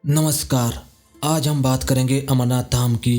नमस्कार। आज हम बात करेंगे अमरनाथ धाम की।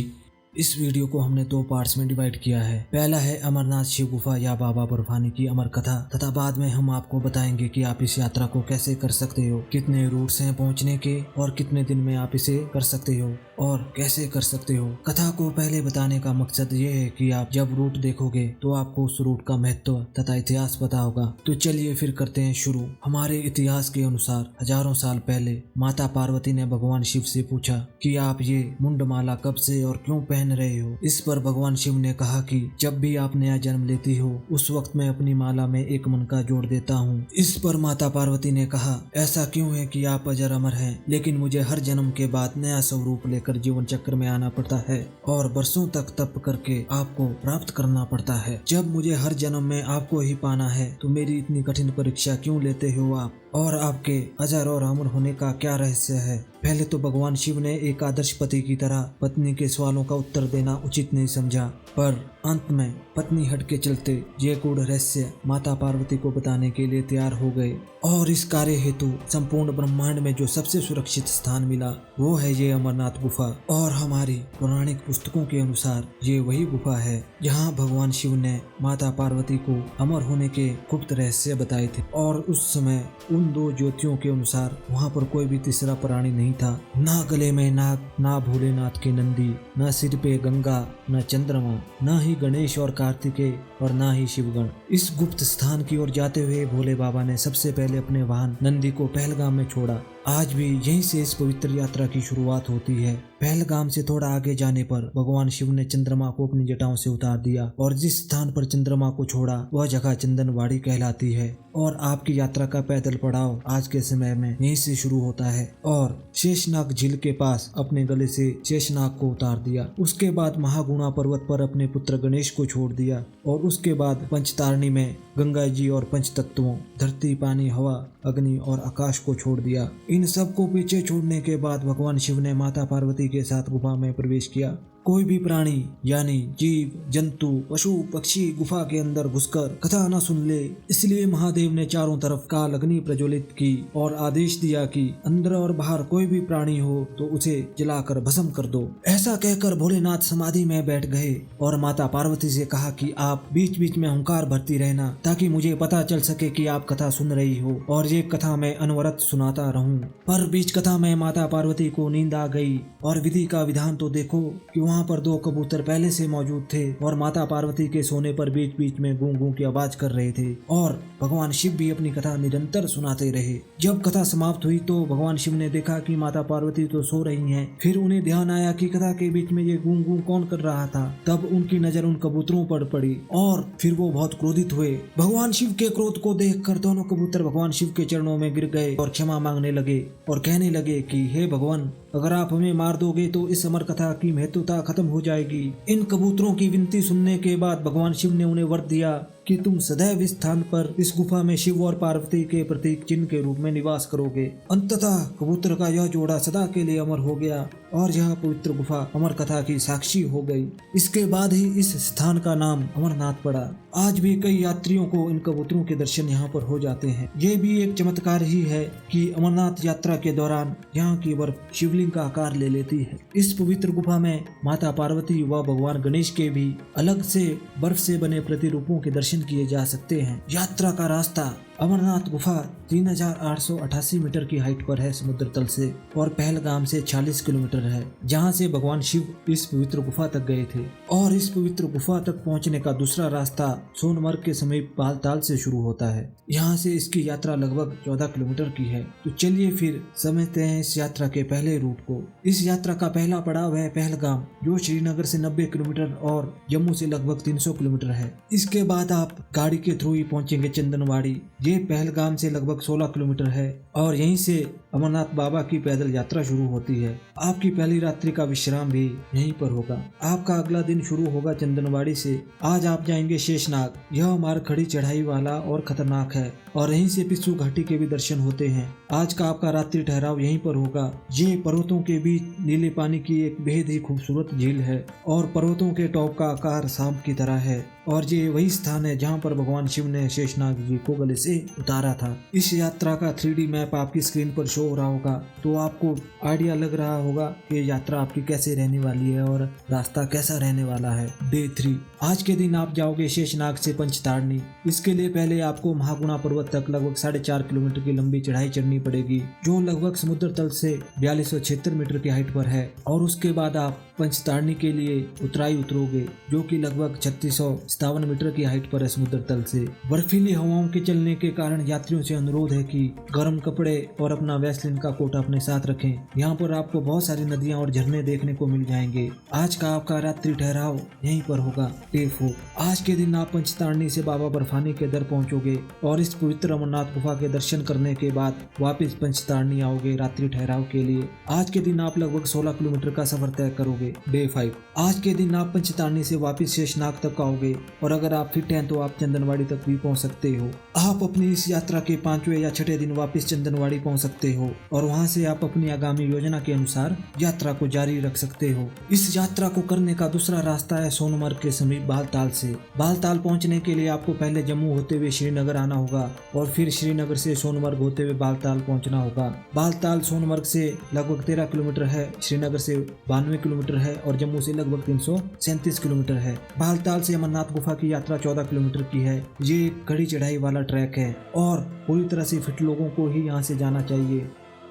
इस वीडियो को हमने दो पार्ट्स में डिवाइड किया है। पहला है अमरनाथ शिव गुफा या बाबा बर्फानी की अमर कथा तथा बाद में हम आपको बताएंगे कि आप इस यात्रा को कैसे कर सकते हो, कितने रूट्स हैं पहुंचने के और कितने दिन में आप इसे कर सकते हो और कैसे कर सकते हो। कथा को पहले बताने का मकसद ये है कि आप जब रूट देखोगे तो आपको उस रूट का महत्व तथा इतिहास पता होगा। तो चलिए फिर करते हैं शुरू। हमारे इतिहास के अनुसार हजारों साल पहले माता पार्वती ने भगवान शिव से पूछा कि आप ये मुंडमाला कब से और क्यों पहन रहे हो। इस पर भगवान शिव ने कहा कि जब भी आप नया जन्म लेती हो उस वक्त मैं अपनी माला में एक मनका जोड़ देता हूँ। इस पर माता पार्वती ने कहा, ऐसा क्यों है कि आप अजर अमर हैं, लेकिन मुझे हर जन्म के बाद नया स्वरूप लेकर जीवन चक्र में आना पड़ता है और बरसों तक तप करके आपको प्राप्त करना पड़ता है। जब मुझे हर जन्म में आपको ही पाना है तो मेरी इतनी कठिन परीक्षा क्यों लेते हो आप, और आपके अजर और अमर होने का क्या रहस्य है। पहले तो भगवान शिव ने एक आदर्श पति की तरह पत्नी के सवालों का उत्तर देना उचित नहीं समझा, पर अंत में पत्नी हट के चलते ये गूढ़ रहस्य माता पार्वती को बताने के लिए तैयार हो गए। और इस कार्य हेतु संपूर्ण ब्रह्मांड में जो सबसे सुरक्षित स्थान मिला वो है ये अमरनाथ गुफा। और हमारी पौराणिक पुस्तकों के अनुसार ये वही गुफा है जहाँ भगवान शिव ने माता पार्वती को अमर होने के गुप्त रहस्य बताए थे। और उस समय उन दो ज्योतियों के अनुसार वहाँ पर कोई भी तीसरा प्राणी नहीं था। ना गले में नाग, ना भोलेनाथ के नंदी, ना सिर पे गंगा, न चंद्रमा, न ही गणेश और कार्तिकेय और ना ही शिवगण। इस गुप्त स्थान की ओर जाते हुए भोले बाबा ने सबसे पहले अपने वाहन नंदी को पहलगाम में छोड़ा। आज भी यहीं से इस पवित्र यात्रा की शुरुआत होती है। पहलगाम से थोड़ा आगे जाने पर भगवान शिव ने चंद्रमा को अपनी जटाओं से उतार दिया और जिस स्थान पर चंद्रमा को छोड़ा वह जगह चंदनवाड़ी कहलाती है। और आपकी यात्रा का पैदल पड़ाव आज के समय में यहीं से शुरू होता है। और शेषनाग झील के पास अपने गले से शेषनाग को उतार दिया। उसके बाद महागुणा पर्वत पर अपने पुत्र गणेश को छोड़ दिया और उसके बाद पंचतारणी में गंगा जी और पंच तत्वों धरती, पानी, हवा, अग्नि और आकाश को छोड़ दिया। इन सब को पीछे छोड़ने के बाद भगवान शिव ने माता पार्वती के साथ गुफा में प्रवेश किया। कोई भी प्राणी यानी जीव जंतु पशु पक्षी गुफा के अंदर घुसकर कथा न सुन ले, इसलिए महादेव ने चारों तरफ काल अग्नि प्रज्वलित की और आदेश दिया कि अंदर और बाहर कोई भी प्राणी हो तो उसे जलाकर भस्म कर दो। ऐसा कहकर भोलेनाथ समाधि में बैठ गए और माता पार्वती से कहा कि आप बीच बीच में हुंकार भरती रहना ताकि मुझे पता चल सके कि आप कथा सुन रही हो और ये कथा मैं अनवरत सुनाता रहूं। पर बीच कथा में माता पार्वती को नींद आ गई और विधि का विधान तो देखो कि वहाँ पर दो कबूतर पहले से मौजूद थे और माता पार्वती के सोने पर बीच बीच में गूं गूं की आवाज कर रहे थे और भगवान शिव भी अपनी कथा निरंतर सुनाते रहे। जब कथा समाप्त हुई तो भगवान शिव ने देखा कि माता पार्वती तो सो रही हैं। फिर उन्हें ध्यान आया कि कथा के बीच में ये गूं गूं कौन कर रहा था। तब उनकी नजर उन कबूतरों पर पड़ी और फिर वो बहुत क्रोधित हुए। भगवान शिव के क्रोध को देखकर दोनों कबूतर भगवान शिव के चरणों में गिर गए और क्षमा मांगने लगे और कहने लगे कि हे भगवान, अगर आप हमें मार दोगे तो इस अमर कथा की महत्वता खत्म हो जाएगी। इन कबूतरों की विनती सुनने के बाद भगवान शिव ने उन्हें वर दिया कि तुम सदैव इस स्थान पर इस गुफा में शिव और पार्वती के प्रतीक चिन्ह के रूप में निवास करोगे। अंततः कबूतर का यह जोड़ा सदा के लिए अमर हो गया और यह पवित्र गुफा अमर कथा की साक्षी हो गई। इसके बाद ही इस स्थान का नाम अमरनाथ पड़ा। आज भी कई यात्रियों को इन कबूतरों के दर्शन यहाँ पर हो जाते हैं। ये भी एक चमत्कार ही है कि अमरनाथ यात्रा के दौरान यहाँ की बर्फ शिवलिंग का आकार ले लेती है। इस पवित्र गुफा में माता पार्वती व भगवान गणेश के भी अलग से बर्फ से बने प्रतिरूपों के दर्शन किए जा सकते हैं। यात्रा का रास्ता अमरनाथ गुफा 3888 मीटर की हाइट पर है समुद्र तल से और पहलगाम से 40 किलोमीटर है, जहां से भगवान शिव इस पवित्र गुफा तक गए थे। और इस पवित्र गुफा तक पहुंचने का दूसरा रास्ता सोनमर्ग के समीप बालताल से शुरू होता है। यहाँ से इसकी यात्रा लगभग 14 किलोमीटर की है। तो चलिए फिर समझते हैं इस यात्रा के पहले रूट को। इस यात्रा का पहला पड़ाव है पहलगाम, जो श्रीनगर से 90 किलोमीटर और जम्मू से लगभग 300 किलोमीटर है। इसके बाद आप गाड़ी के थ्रू ही पहुंचेंगे चंदनवाड़ी। ये पहलगाम से लगभग 16 किलोमीटर है और यहीं से अमरनाथ बाबा की पैदल यात्रा शुरू होती है। आपकी पहली रात्रि का विश्राम भी यहीं पर होगा। आपका अगला दिन शुरू होगा चंदनवाड़ी से। आज आप जाएंगे शेषनाग। यह मार्ग खड़ी चढ़ाई वाला और खतरनाक है और यहीं से पिस्सू घाटी के भी दर्शन होते हैं। आज का आपका रात्रि ठहराव यहीं पर होगा। ये पर्वतों के बीच नीले पानी की एक बेहद ही खूबसूरत झील है और पर्वतों के टॉप का आकार सांप की तरह है और ये वही स्थान है जहाँ पर भगवान शिव ने शेषनाग जी को गले से उतारा था। इस यात्रा का 3D मैप आपकी स्क्रीन पर शो शो हो रहा होगा, तो आपको आइडिया लग रहा होगा कि यात्रा आपकी कैसे रहने वाली है और रास्ता कैसा रहने वाला है। डे 3, आज के दिन आप जाओगे शेषनाग से पंचतारणी। इसके लिए पहले आपको महागुणा पर्वत तक लगभग 4.5 किलोमीटर की लंबी चढ़ाई चढ़नी पड़ेगी, जो लगभग समुद्र तल से 4276 मीटर की हाइट पर है। और उसके बाद आप पंचतारणी के लिए उतराई उतरोगे, जो कि लगभग 3657 मीटर की हाइट पर है समुद्र तल से। बर्फीली हवाओं के चलने के कारण यात्रियों से अनुरोध है कि गर्म कपड़े और अपना वैसलीन का कोट अपने साथ रखें। यहाँ पर आपको बहुत सारी नदियाँ और झरने देखने को मिल जाएंगे। आज का आपका रात्रि ठहराव यहीं पर होगा। डे 4, आज के दिन आप पंचतारणी से बाबा बर्फानी के दर पहुंचोगे और इस पवित्र अमरनाथ गुफा के दर्शन करने के बाद वापस पंचतारणी आओगे रात्रि ठहराव के लिए। आज के दिन आप लगभग 16 किलोमीटर का सफर तय करोगे। डे 5, आज के दिन आप पंचतारणी से वापस शेषनाग तक आओगे और अगर आप फिट हैं तो आप चंदनवाड़ी तक भी पहुंच सकते हो। आप अपनी इस यात्रा के 5वें या 6ठे दिन वापस चंदनवाड़ी पहुंच सकते हो और वहां से आप अपनी आगामी योजना के अनुसार यात्रा को जारी रख सकते हो। इस यात्रा को करने का दूसरा रास्ता है सोनमर्ग के समीप बालताल से। बालताल पहुंचने के लिए आपको पहले जम्मू होते हुए श्रीनगर आना होगा और फिर श्रीनगर से सोनमर्ग होते हुए बालताल पहुंचना होगा। बालताल सोनमर्ग से लगभग 13 किलोमीटर है, श्रीनगर से 92 किलोमीटर है और जम्मू से लगभग 337 किलोमीटर है। बालताल से अमरनाथ गुफा की यात्रा 14 किलोमीटर की है। ये एक कड़ी चढ़ाई वाला ट्रैक है और पूरी तरह से फिट लोगों को ही यहाँ से जाना चाहिए।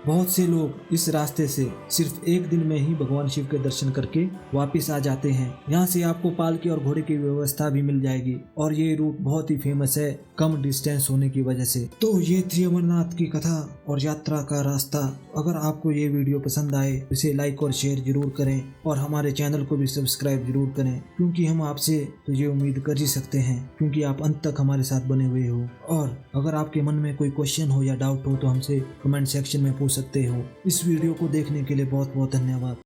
बहुत से लोग इस रास्ते से सिर्फ एक दिन में ही भगवान शिव के दर्शन करके वापस आ जाते हैं। यहाँ से आपको पालकी और घोड़े की व्यवस्था भी मिल जाएगी और ये रूट बहुत ही फेमस है कम डिस्टेंस होने की वजह से। तो ये थी अमरनाथ की कथा और यात्रा का रास्ता। अगर आपको ये वीडियो पसंद आए तो इसे लाइक और शेयर जरूर करें और हमारे चैनल को भी सब्सक्राइब जरूर करें, क्योंकि हम आपसे तो ये उम्मीद कर ही सकते हैं क्योंकि आप अंत तक हमारे साथ बने हुए हो। और अगर आपके मन में कोई क्वेश्चन हो या डाउट हो तो हमसे कमेंट सेक्शन में पूछ सकते हो। इस वीडियो को देखने के लिए बहुत बहुत धन्यवाद।